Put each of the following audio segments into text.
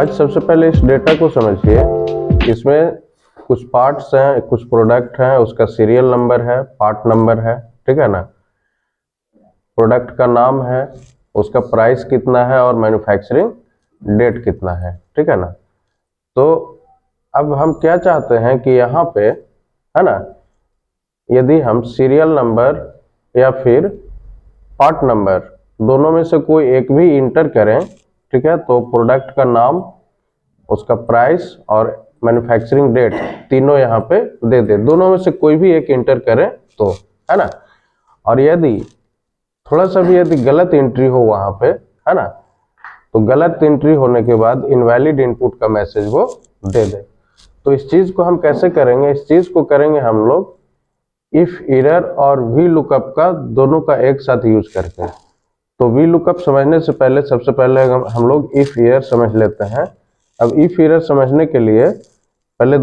आज सबसे पहले इस डेटा को समझिए। इसमें कुछ पार्ट्स हैं, कुछ प्रोडक्ट हैं, उसका सीरियल नंबर है, पार्ट नंबर है, ठीक है ना। प्रोडक्ट का नाम है, उसका प्राइस कितना है और मैन्युफैक्चरिंग डेट कितना है, ठीक है ना। तो अब हम क्या चाहते हैं कि यहाँ पे, है ना, यदि हम सीरियल नंबर या फिर पार्ट नंबर दोनों में से कोई एक भी इंटर करें, ठीक है, तो प्रोडक्ट का नाम, उसका प्राइस और मैन्युफैक्चरिंग डेट तीनों यहाँ पे दे दे। दोनों में से कोई भी एक इंटर करें तो, है ना। और यदि थोड़ा सा भी यदि गलत एंट्री हो वहाँ पे, है ना, तो गलत एंट्री होने के बाद इनवैलिड इनपुट का मैसेज वो दे दे। तो इस चीज को हम कैसे करेंगे? इस चीज को करेंगे हम लोग इफ एरर और वी लुकअप का दोनों का एक साथ यूज करके। तो वी लुकअप समझने से पहले सबसे पहले हम लोग इफ एरर समझ लेते हैं। अब इफ एरर समझने के लिए पहले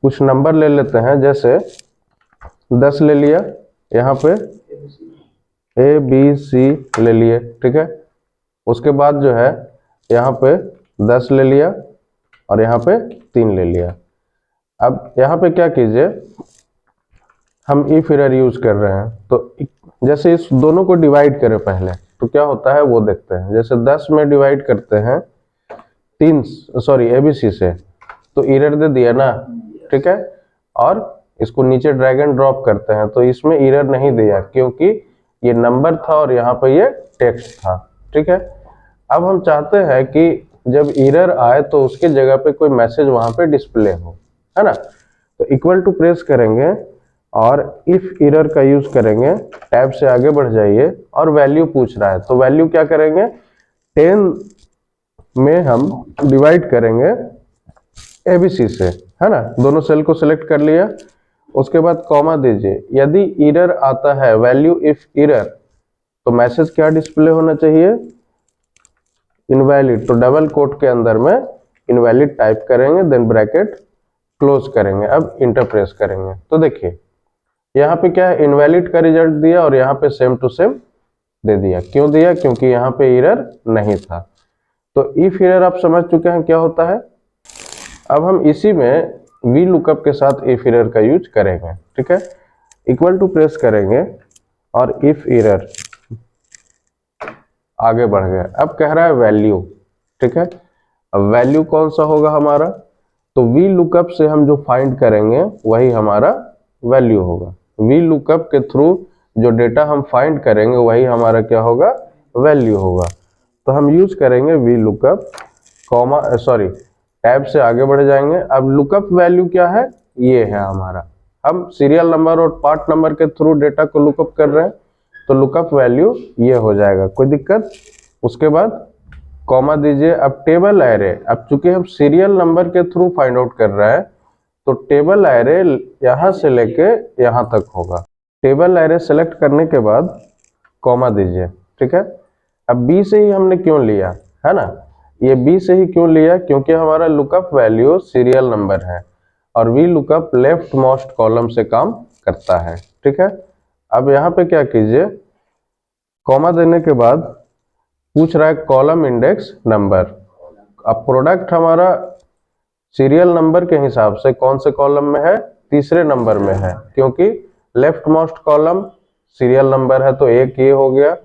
कुछ नंबर ले लेते हैं, जैसे 10 ले लिया, यहाँ पे ए बी सी ले लिए, ठीक है। उसके बाद जो है यहाँ पे 10 ले लिया और यहाँ पे 3 ले लिया। अब यहाँ पे क्या कीजिए, हम इफ एरर यूज कर रहे हैं, तो जैसे इस दोनों को डिवाइड करें पहले, तो क्या होता है वो देखते हैं। जैसे 10 में डिवाइड करते हैं एबीसी से, तो एरर दे दिया ना, ठीक है। और इसको नीचे ड्रैग एंड ड्रॉप करते हैं, तो इसमें एरर नहीं दिया क्योंकि ये नंबर था और यहाँ पे ये टेक्स्ट था, ठीक है। अब हम चाहते हैं कि जब एरर आए तो उसके जगह पे कोई मैसेज वहां पे डिस्प्ले हो, है ना। तो इक्वल टू प्रेस करेंगे और इफ एरर का यूज करेंगे, टैब से आगे बढ़ जाइए और वैल्यू पूछ रहा है, तो वैल्यू क्या करेंगे, 10 में हम डिवाइड करेंगे एबीसी से, है ना। दोनों सेल को सिलेक्ट कर लिया, उसके बाद कॉमा दीजिए। यदि एरर आता है वैल्यू इफ एरर, तो मैसेज क्या डिस्प्ले होना चाहिए, इनवैलिड। तो डबल कोट के अंदर में इनवैलिड टाइप करेंगे, देन ब्रैकेट क्लोज करेंगे। अब इंटर प्रेस करेंगे, तो देखिए यहाँ पे क्या है, इनवैलिड का रिजल्ट दिया और यहाँ पे सेम टू सेम दे दिया। क्यों दिया? क्योंकि यहाँ पे एरर नहीं था। तो इफ एरर आप समझ चुके हैं क्या होता है। अब हम इसी में वी लुकअप के साथ इफ एरर का यूज करेंगे, ठीक है। इक्वल टू प्रेस करेंगे और इफ एरर आगे बढ़ गया। अब कह रहा है वैल्यू, ठीक है। अब वैल्यू कौन सा होगा हमारा, तो वी लुकअप से हम जो फाइंड करेंगे वही हमारा वैल्यू होगा। वी लुकअप के थ्रू जो डेटा हम फाइंड करेंगे वही हमारा क्या होगा, वैल्यू होगा। तो हम यूज करेंगे वी लुकअप टैब से आगे बढ़ जाएंगे। अब लुकअप वैल्यू क्या है, ये है हमारा। हम सीरियल नंबर और पार्ट नंबर के थ्रू डेटा को लुकअप कर रहे हैं, तो लुकअप वैल्यू ये हो जाएगा, कोई दिक्कत। उसके बाद कॉमा दीजिए। अब टेबल एरे, अब चूंकि हम सीरियल नंबर के थ्रू फाइंड आउट कर रहे हैं, तो टेबल एरे यहाँ से लेके यहाँ तक होगा। टेबल एरे सेलेक्ट करने के बाद कॉमा दीजिए, ठीक है। अब बी से ही हमने क्यों लिया, है ना, ये बी से ही क्यों लिया, क्योंकि हमारा लुकअप वैल्यू सीरियल नंबर है और V lookup left most column से काम करता है, ठीक है। अब यहाँ पे क्या कीजिए, कॉमा देने के बाद पूछ रहा है कॉलम इंडेक्स नंबर। अब प्रोडक्ट हमारा सीरियल नंबर के हिसाब से कौन से कॉलम में है, तीसरे नंबर में है, क्योंकि left most column serial number है। तो एक ये हो गया,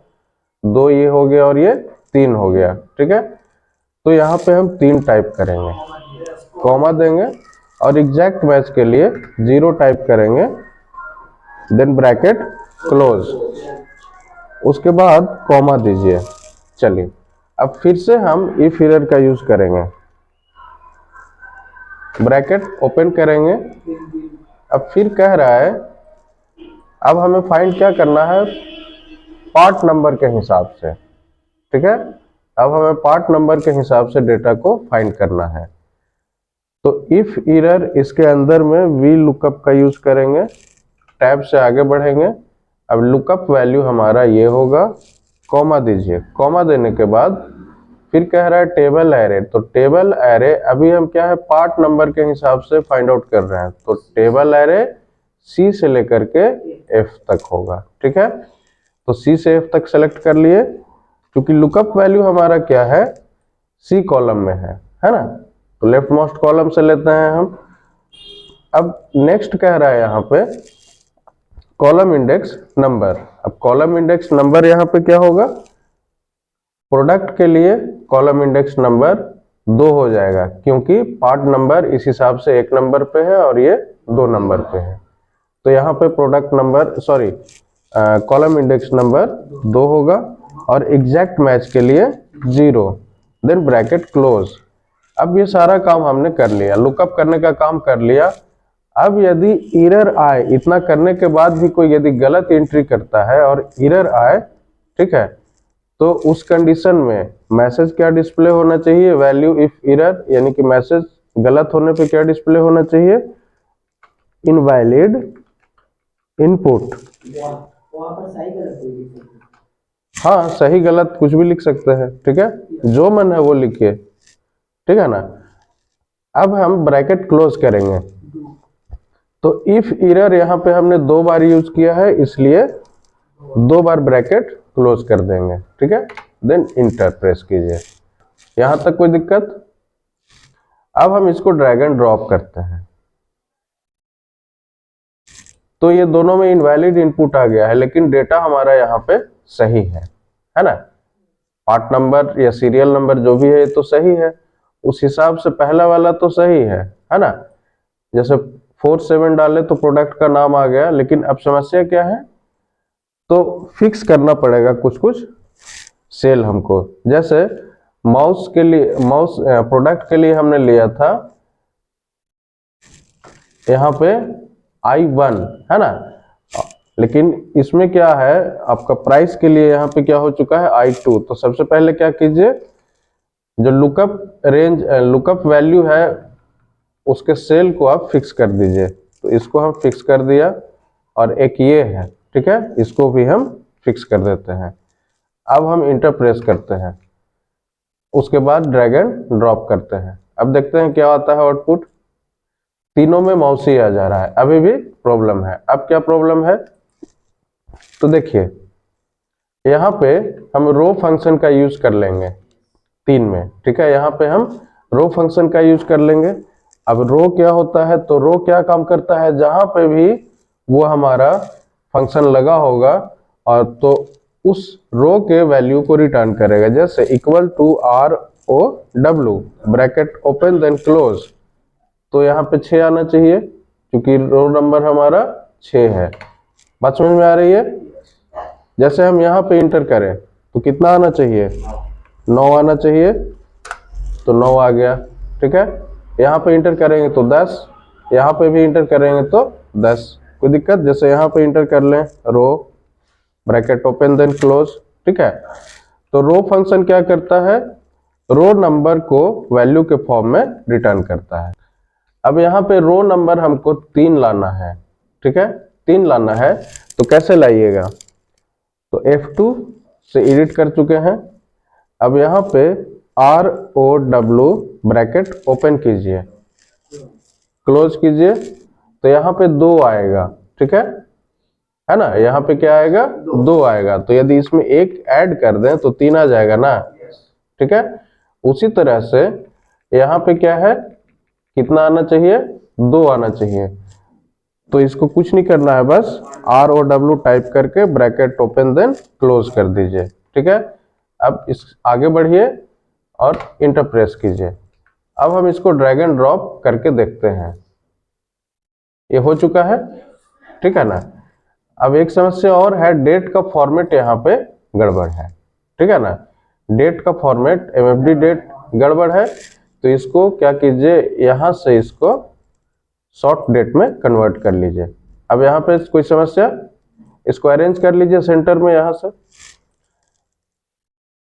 2 ये हो गया और ये 3 हो गया, ठीक है। तो यहाँ पे हम 3 टाइप करेंगे, कॉमा देंगे और एग्जैक्ट मैच के लिए 0 टाइप करेंगे, देन ब्रैकेट क्लोज, उसके बाद कॉमा दीजिए। चलिए अब फिर से हम इफ एरर का यूज करेंगे, ब्रैकेट ओपन करेंगे। अब फिर कह रहा है, अब हमें फाइंड क्या करना है, पार्ट नंबर के हिसाब से, ठीक है। अब हमें पार्ट नंबर के हिसाब से डेटा को फाइंड करना है। तो इफ एरर इसके अंदर में वी लुकअप का यूज करेंगे, टैब से आगे बढ़ेंगे। अब लुकअप वैल्यू हमारा ये होगा, कॉमा दीजिए। कॉमा देने के बाद फिर कह रहा है टेबल एरे, तो टेबल एरे अभी हम क्या है, पार्ट नंबर के हिसाब से फाइंड आउट कर रहे हैं, तो टेबल एरे सी से लेकर के एफ तक होगा, ठीक है। तो सी से एफ तक सेलेक्ट कर लिए। क्योंकि लुकअप वैल्यू हमारा क्या है, सी कॉलम में है ना। तो लेफ्ट मोस्ट कॉलम से लेते हैं हम। अब नेक्स्ट कह रहा है यहाँ पे कॉलम इंडेक्स नंबर। अब कॉलम इंडेक्स नंबर यहाँ पे क्या होगा, प्रोडक्ट के लिए कॉलम इंडेक्स नंबर 2 हो जाएगा, क्योंकि पार्ट नंबर इस हिसाब से 1 नंबर पे है और ये 2 नंबर पे है। तो यहाँ पे product number sorry column index number 2 होगा और एग्जैक्ट मैच के लिए 0, देन ब्रैकेट क्लोज। अब ये सारा काम हमने कर लिया, लुकअप करने का काम कर लिया। अब यदि एरर आए, इतना करने के बाद भी कोई यदि गलत एंट्री करता है और एरर आए, ठीक है, तो उस कंडीशन में मैसेज क्या डिस्प्ले होना चाहिए, वैल्यू इफ एरर, यानी कि मैसेज गलत होने पे क्या डिस्प्ले होना चाहिए, इनवैलिड इनपुट। हाँ, सही गलत कुछ भी लिख सकते हैं, ठीक है, जो मन है वो लिखिए, ठीक है ना। अब हम ब्रैकेट क्लोज करेंगे। तो इफ एरर यहाँ पे हमने 2 बार यूज किया है, इसलिए 2 बार ब्रैकेट क्लोज कर देंगे, ठीक है, देन इंटर प्रेस कीजिए। यहां तक कोई दिक्कत? अब हम इसको ड्रैग एंड ड्रॉप करते हैं, तो ये दोनों में इनवैलिड इनपुट आ गया है, लेकिन डेटा हमारा यहाँ पे सही है ना। पार्ट नंबर या सीरियल नंबर जो भी है तो सही है, उस हिसाब से पहला वाला तो सही है ना। जैसे 47 डाले तो प्रोडक्ट का नाम आ गया, लेकिन अब समस्या क्या है, तो फिक्स करना पड़ेगा कुछ कुछ सेल हमको। जैसे माउस के लिए, माउस प्रोडक्ट के लिए हमने लिया था यहाँ पे I1 है ना, लेकिन इसमें क्या है, आपका प्राइस के लिए यहाँ पे क्या हो चुका है I2। तो सबसे पहले क्या कीजिए, जो लुकअप रेंज लुकअप वैल्यू है उसके सेल को आप फिक्स कर दीजिए। तो इसको हम फिक्स कर दिया, और एक ये है, ठीक है, इसको भी हम फिक्स कर देते हैं। अब हम इंटर प्रेस करते हैं, उसके बाद ड्रैग एंड ड्रॉप करते हैं। अब देखते हैं क्या आता है आउटपुट। तीनों में माउस ही आ जा रहा है, अभी भी प्रॉब्लम है। अब क्या प्रॉब्लम है, तो देखिए यहाँ पे हम रो फंक्शन का यूज कर लेंगे 3 में, ठीक है, यहाँ पे हम रो फंक्शन का यूज कर लेंगे। अब रो क्या होता है, तो रो क्या काम करता है, जहां पे भी वो हमारा फंक्शन लगा होगा और तो उस रो के वैल्यू को रिटर्न करेगा। जैसे equal to ROW bracket open then close, तो यहाँ पे 6 आना चाहिए, क्योंकि रो नंबर हमारा 6 है। बात समझ में आ रही है? जैसे हम यहाँ पे इंटर करें तो कितना आना चाहिए, 9 आना चाहिए, तो 9 आ गया, ठीक है। यहाँ पे इंटर करेंगे तो 10, यहाँ पे भी इंटर करेंगे तो 10, कोई दिक्कत? जैसे यहाँ पे इंटर कर लें रो ब्रैकेट ओपन देन क्लोज, ठीक है। तो रो फंक्शन क्या करता है, रो नंबर को वैल्यू के फॉर्म में रिटर्न करता है। अब यहाँ पे रो नंबर हमको 3 लाना है, ठीक है, 3 लाना है, तो कैसे लाइएगा, तो F2 से एडिट कर चुके हैं। अब यहाँ पे ROW ब्रैकेट ओपन कीजिए, क्लोज कीजिए, तो यहाँ पे 2 आएगा, ठीक है ना। यहाँ पे क्या आएगा, 2 आएगा। तो यदि इसमें 1 ऐड कर दें तो 3 आ जाएगा ना, ठीक है। उसी तरह से यहाँ पे क्या है, कितना आना चाहिए, 2 आना चाहिए। तो इसको कुछ नहीं करना है, बस ROW टाइप करके ब्रैकेट ओपन देन क्लोज कर दीजिए, ठीक है। अब इस आगे बढ़िए और इंटर प्रेस कीजिए। अब हम इसको ड्रैग एंड ड्रॉप करके देखते हैं, ये हो चुका है, ठीक है ना। अब एक समस्या और है, डेट का फॉर्मेट यहाँ पे गड़बड़ है, ठीक है ना। डेट का फॉर्मेट MFD डेट गड़बड़ है, तो इसको क्या कीजिए, यहां से इसको शॉर्ट डेट में कन्वर्ट कर लीजिए। अब यहाँ पे कोई समस्या, इसको अरेंज कर लीजिए सेंटर में, यहां से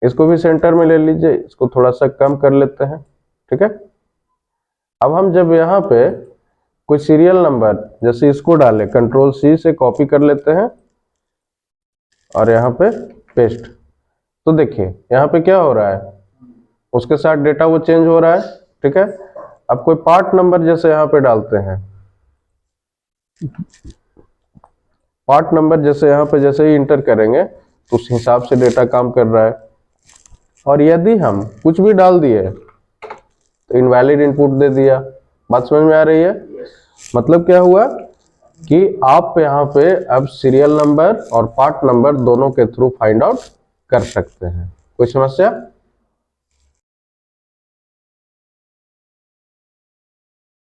इसको भी सेंटर में ले लीजिए, इसको थोड़ा सा कम कर लेते हैं, ठीक है। अब हम जब यहाँ पे कोई सीरियल नंबर जैसे इसको डालें, Ctrl+C से कॉपी कर लेते हैं और यहाँ पे पेस्ट, तो देखिए यहाँ पे क्या हो रहा है, उसके साथ डेटा वो चेंज हो रहा है, ठीक है। अब कोई पार्ट नंबर जैसे यहाँ पे डालते हैं, पार्ट नंबर जैसे यहाँ पे जैसे ही इंटर करेंगे तो उस हिसाब से डेटा काम कर रहा है। और यदि हम कुछ भी डाल दिए तो इनवैलिड इनपुट दे दिया। बात समझ में आ रही है? मतलब क्या हुआ कि आप यहाँ पे अब सीरियल नंबर और पार्ट नंबर दोनों के थ्रू फाइंड आउट कर सकते हैं। कोई समस्या?